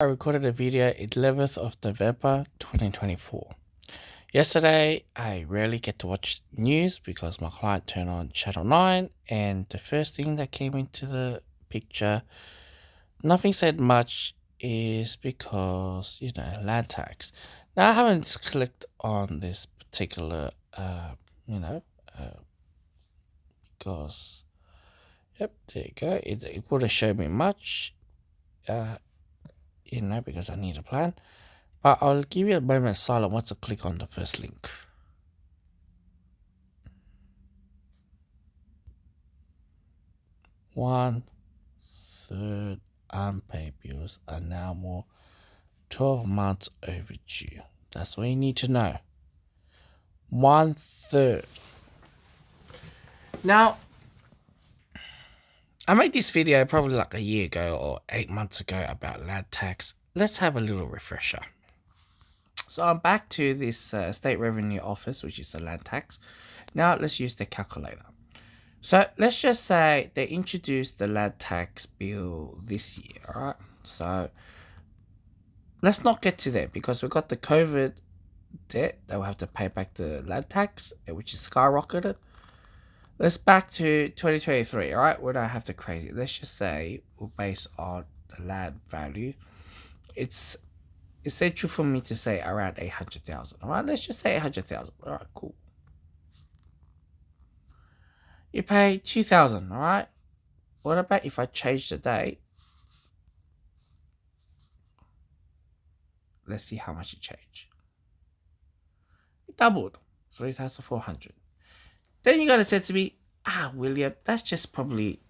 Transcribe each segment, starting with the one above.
I recorded a video 11th of November 2024. Yesterday, I rarely get to watch news because my client turned on Channel 9 and the first thing that came into the picture, nothing said much, is because, land tax. Now, I haven't clicked on this particular, because, yep, there you go. It would have showed me much. Because I need a plan. But I'll give you a moment of silence once I click on the first link. One third unpaid bills are now more 12 months overdue. That's what you need to know. 1/3. Now, I made this video probably like a year ago or 8 months ago about land tax. Let's have a little refresher. So I'm back to this state revenue office, which is the land tax. Now let's use the calculator. So let's just say they introduced the land tax bill this year, alright? So let's not get to that because we've got the COVID debt that we'll have to pay back the land tax, which is skyrocketed. Let's back to 2023, alright? We don't have to crazy. Let's just say we're based on the land value. It's essential for me to say around 800,000, alright? Let's just say 800,000, alright, cool. You pay 2,000, alright? What about if I change the date? Let's see how much it changed. It doubled, 3,400. Then you're gonna say to me, William, that's just probably,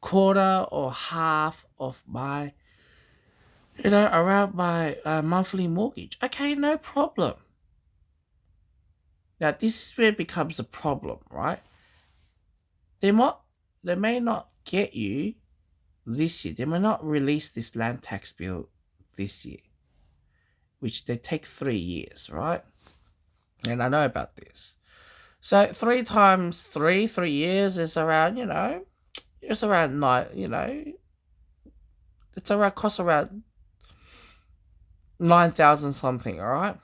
quarter or half of my, around my monthly mortgage. Okay, no problem. Now, this is where it becomes a problem, right? They may not get you this year. They may not release this land tax bill this year, which they take 3 years, right? And I know about this. So 3 times 3 years is around, it's around 9, it's around cost around 9,000 something, all right?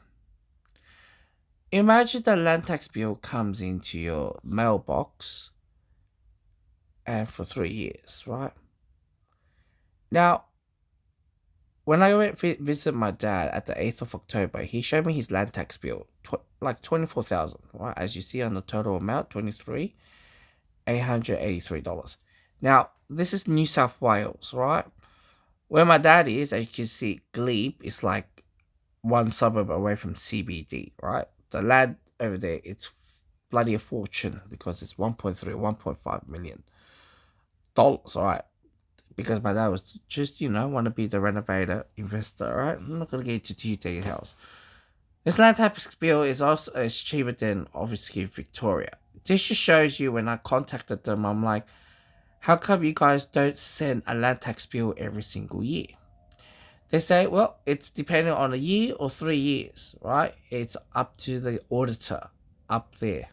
Imagine the land tax bill comes into your mailbox and for 3 years, right? Now, when I went visit my dad at the 8th of October, he showed me his land tax bill, like 24,000, right? As you see on the total amount, $23,883. Now, this is New South Wales, right? Where my dad is, as you can see, Glebe is like one suburb away from CBD, right? The land over there, it's bloody a fortune because it's 1.3, $1.5 million, all right? Because my dad was just, want to be the renovator investor, right? I'm not going to get into details. This land tax bill is also cheaper than, obviously, Victoria. This just shows you when I contacted them, I'm like, how come you guys don't send a land tax bill every single year? They say, well, it's depending on a year or 3 years, right? It's up to the auditor up there.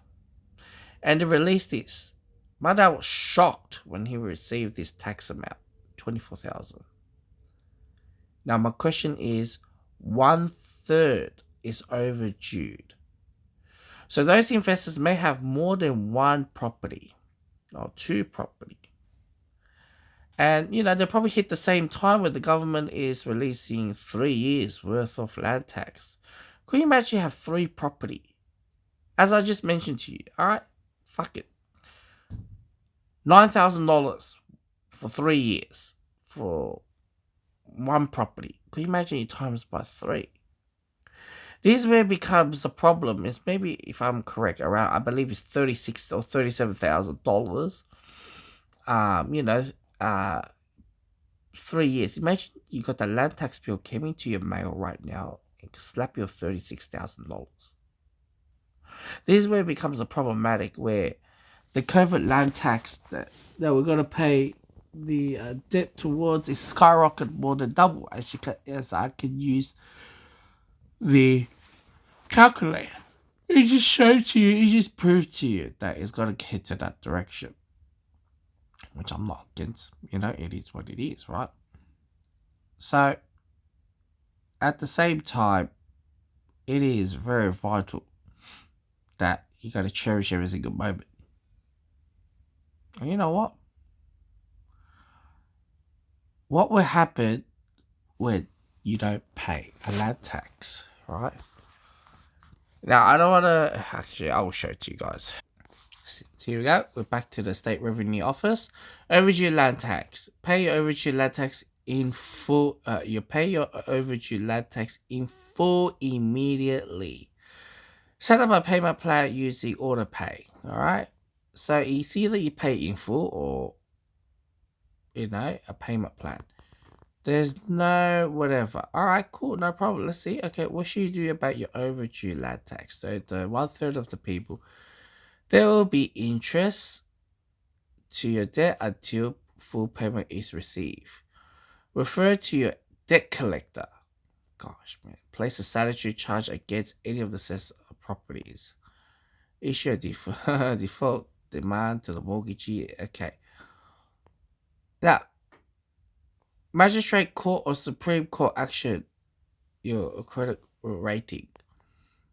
And to release this, my dad was shocked when he received this tax amount. 24,000. Now my question is, 1/3 is overdue. So those investors may have more than one property or 2 property. And they probably hit the same time where the government is releasing 3 years worth of land tax. Could you imagine you have 3 property? As I just mentioned to you, alright? Fuck it. $9,000 for 3 years for one property. Could you imagine you times by 3? This is where it becomes a problem. Is maybe, if I'm correct, around, I believe it's $36,000 or $37,000. 3 years. Imagine you got the land tax bill came into your mail right now and slap you $36,000. This is where it becomes a problematic where the COVID land tax that we're going to pay the debt towards is skyrocketed more than double, as I can use the calculator. It just showed to you, it just proved to you that it's going to head to that direction, which I'm not against. It is what it is, right? So at the same time, it is very vital that you got to cherish every single moment. And you know what? What will happen when you don't pay a land tax, right? Now, I don't want to. Actually, I will show it to you guys. So here we go. We're back to the State Revenue Office. Overdue land tax. Pay your overdue land tax in full. You pay your overdue land tax in full immediately. Set up a payment plan using auto pay. All right. So it's either you pay in full or a payment plan. There's no whatever. All right, cool, no problem. Let's see. Okay, what should you do about your overdue land tax? So the 1/3 of the people, there will be interest to your debt until full payment is received. Refer to your debt collector. Gosh, man. Place a statutory charge against any of the assessed properties. Issue a default demand to the mortgagee. Okay. Now, magistrate court or Supreme Court action your credit rating.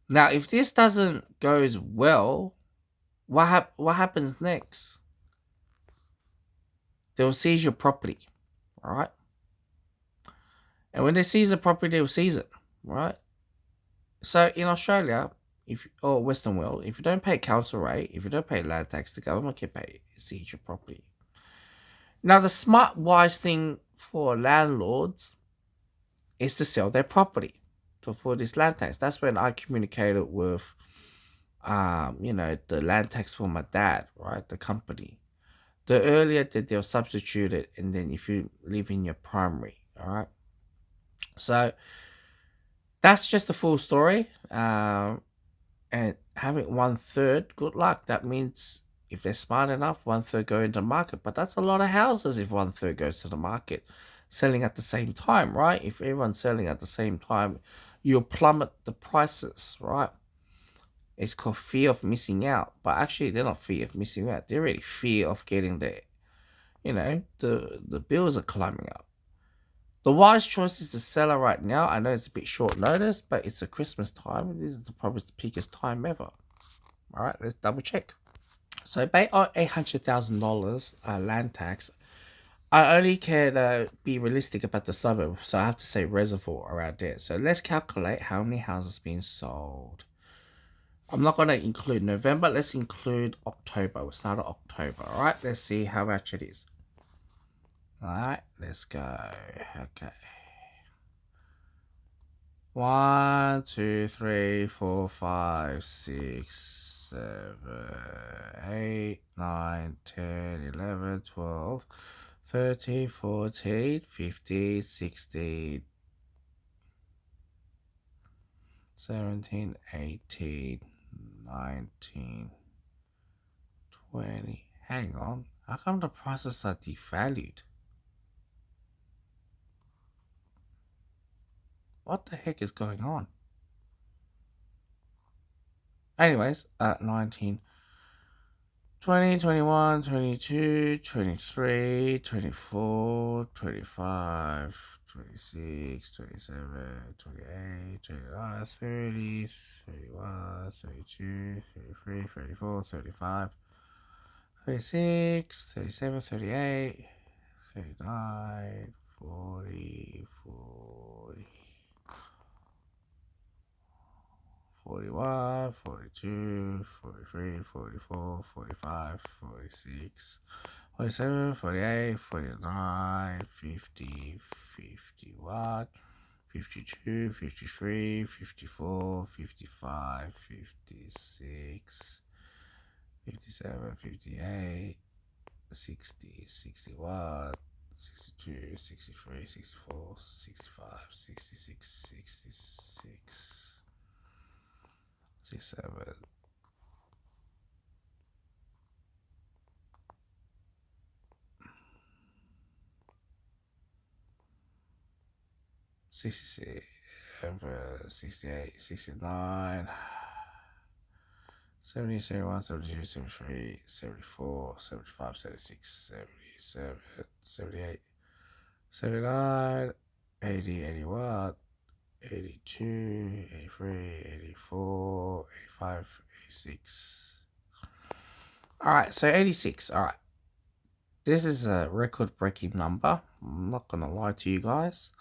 Now, if this doesn't goes well, what happens next? They'll seize your property, all right? And when they seize the property, they'll seize it, right? So in Australia, if or Western world, if you don't pay council rate, if you don't pay land tax, the government can seize your property. Now, the smart, wise thing for landlords is to sell their property to afford this land tax. That's when I communicated with, the land tax for my dad, right? The company. The earlier that they'll substitute it, and then if you live in your primary, all right. So that's just the full story. And having 1/3, good luck. That means if they're smart enough, 1/3 go into the market. But that's a lot of houses if 1/3 goes to the market, selling at the same time, right? If everyone's selling at the same time, you'll plummet the prices, right? It's called fear of missing out. But actually, they're not fear of missing out. They're really fear of getting there. The bills are climbing up. The wise choice is to sell it right now. I know it's a bit short notice, but it's a Christmas time. This is probably the peakest time ever. All right, let's double check. So, based on $800,000 land tax, I only can be realistic about the suburb, so I have to say reservoir around there. So let's calculate how many houses being sold. I'm not going to include November. Let's include October. We'll start at October. All right, let's see how much it is. All right, let's go. Okay. 1, 2, 3, 4, 5, 6, 7, 8, 9, 10, 11, 12, 13, 14, 15, 16, 17, 18, 19, 20. Hang on. How come the prices are devalued? What the heck is going on? Anyways, 19, 20, 21, 22, 23, 24, 25, 26, 27, 28, 29, 30, 31, 32, 33, 34, 35, 36, 37, 38, 39, 40, 40. 41, 42, 43, 44, 45, 46, 47, 48, 49, 50, 51, 52, 53, 54, 55, 56, 57, 58, 60, 61, 62, 63, 64, 65, 66, 66. 67, 66, 68, 69, 70, 71, 72, 73, 74, 75, 76, 77, 78, 79, 80, 81, 82, 83, 84, 85, 86. Alright, so 86. Alright. This is a record breaking number. I'm not gonna lie to you guys.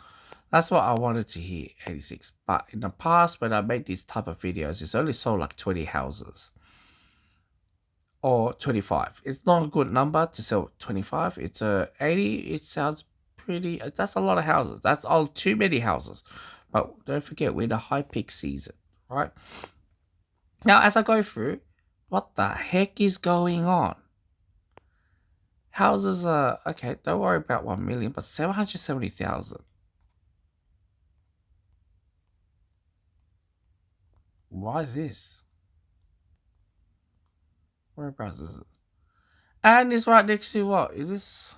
That's what I wanted to hear, 86. But in the past, when I made these type of videos, it's only sold like 20 houses. Or 25. It's not a good number to sell 25. It's a 80. It sounds pretty. That's a lot of houses. That's all too many houses. But don't forget, we're in the high peak season, right? Now, as I go through, what the heck is going on? Houses are okay. Don't worry about 1 million, but 770,000. Why is this? Whereabouts is it? And it's right next to what? Is this?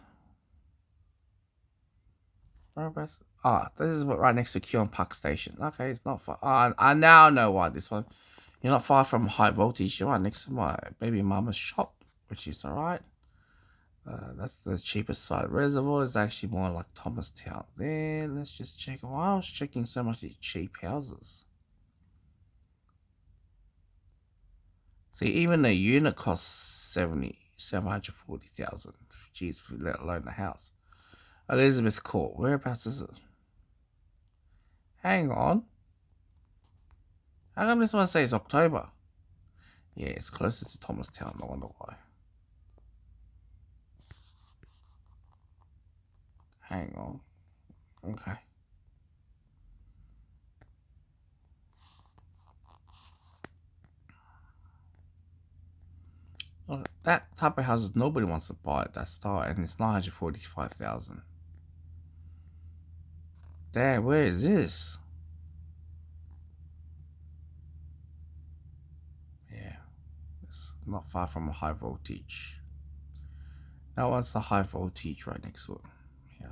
Whereabouts? Ah, this is what right next to Keon Park Station. Okay, it's not far. I now know why this one. You're not far from high voltage. You're right next to my baby mama's shop, which is alright. That's the cheapest side. Reservoir is actually more like Thomastown. Then let's just check. Why I was checking so much these cheap houses. See, even the unit costs 740,000. Jeez, let alone the house. Elizabeth Court. Whereabouts is it? Hang on. How come this one says October? Yeah, it's closer to Thomastown. I wonder why. Hang on. Okay. Well, that type of houses, nobody wants to buy at that start, and it's 945,000. Damn, where is this? Yeah, it's not far from a high voltage. That one's the high voltage right next to it. Yeah,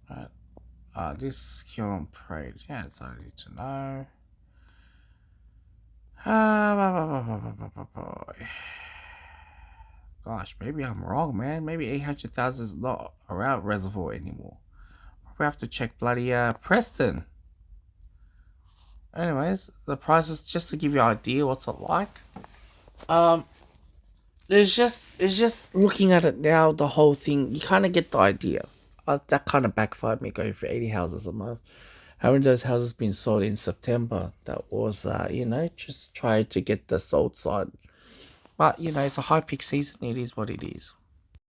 I know. Alright, this Kiln Parade. Yeah, that's all I need to know. Gosh, maybe I'm wrong, man. Maybe 800,000 is not around Reservoir anymore. We have to check bloody Preston. Anyways, the prices, just to give you an idea what's it like. It's just looking at it now, the whole thing, you kind of get the idea. That kind of backfired me going for 80 houses a month. Having those houses been sold in September, that was, just try to get the sold side. But, it's a high peak season. It is what it is.